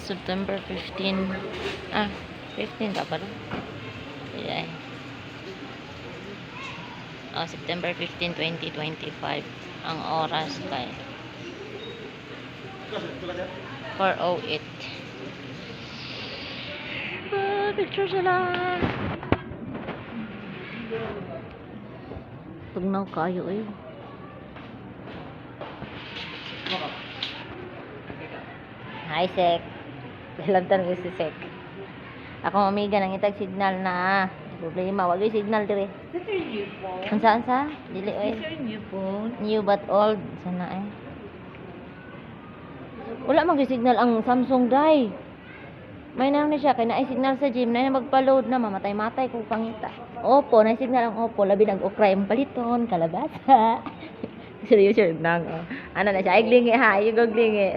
September 15. 15 ka pala. Yeah. September 15, 2025. Ang oras kay 4:08. Picture sila. Tugnaw kayo eh. Hi, Sek. Lamtan ko si Sek. Ako amiga nang itag signal na. Problema, wag yung signal dire. Is your new phone? Unsa? Dili oy. Is your new phone? New but old. Sana eh. Wala mag signal ang Samsung dai. May na siya kay naay signal sa gym na magpa-load na mamatay-matay kung pangita. Oppo, na signal ang Oppo labi nag-okray ang paliton, kalabasa. Seryoso nang. Ano na siya, iglingi ha, yung gaglingi.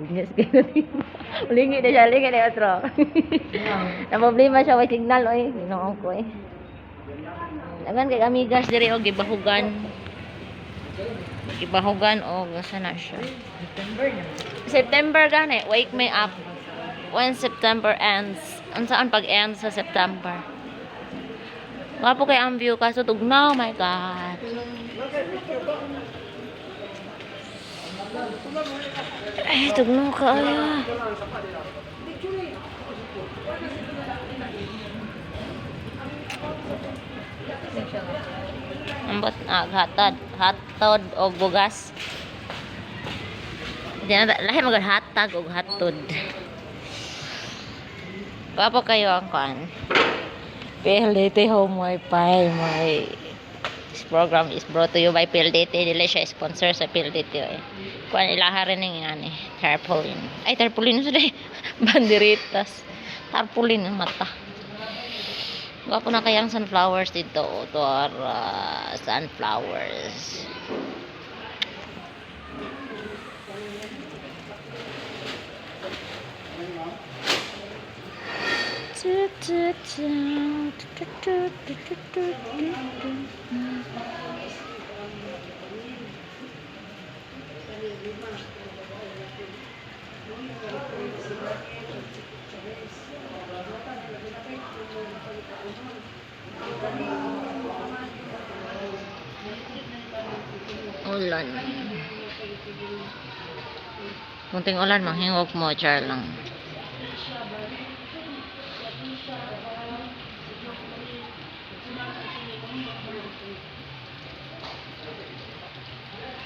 Lingi lingi na siya, lingi na otro. Na problema siya way signal oy, ginoon ko eh. Dagan kay amigas diri og gibahugan. Gibahugan og asa na siya. September gani, wake me up when September ends. Unsaan pag ends sa September? Wapo kay ang view kaso tugnaw, my god. Ay, tugnaw ka ay. Ambot hatod og bugas. Lahi magod hatag og hatod. Papo kayo ang kuan. PLDT Home Wi-Fi. This program is brought to you by PLDT. Dili siya sponsor sa PLDT eh. Kuan ilaha rin ng ani, tarpaulin. Ay tarpaulin sa day. Banderitas. Tarpaulin ang mata. Wapo na kayang sunflowers dito. To our sunflowers. Ulan. Kunting ulan, manghingog mo, char lang.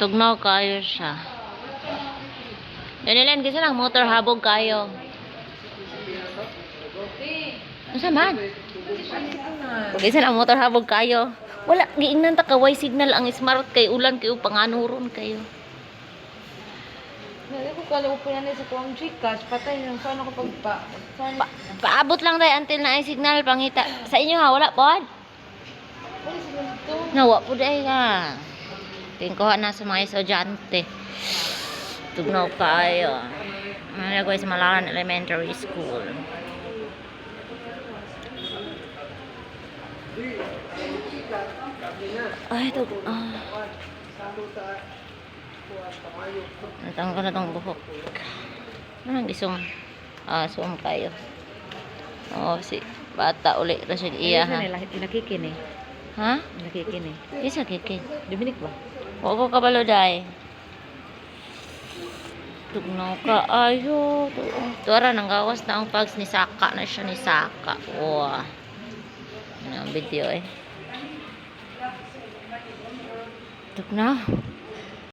Tugnaw kayo siya. Danilan, kasi lang motor habog kayo. Ano man? Kasi lang motor habog kayo. Wala, giingnan ta kaway signal ang smart kay ulan kayo panganuron kayo. Hindi ko kala po yan sa kuwang Gcash. Patay lang. Paano kapag Paabot lang tayo until na ay signal pangita. Sa inyo ha, wala po. Wala sila dito. Nawa po dahil ka. Tingkuha na sa mga estudyante. Tugnaw kayo. Ano ko sa Malaran Elementary School. Ay, ito. Natanggal na itong buhok. Anong gisum? Sum kayo. Si bata uli. Ito siya iya ha. Inakikin eh. Ha? Inakikin eh. Isa kikin. Dominic ba? Huwag ko kabalo dahi. Tugnaw ka. Ayo. Tuwara, nanggawas na ang pags ni Saka na siya ni Saka. Wow. Ano ang video eh. Tugnaw.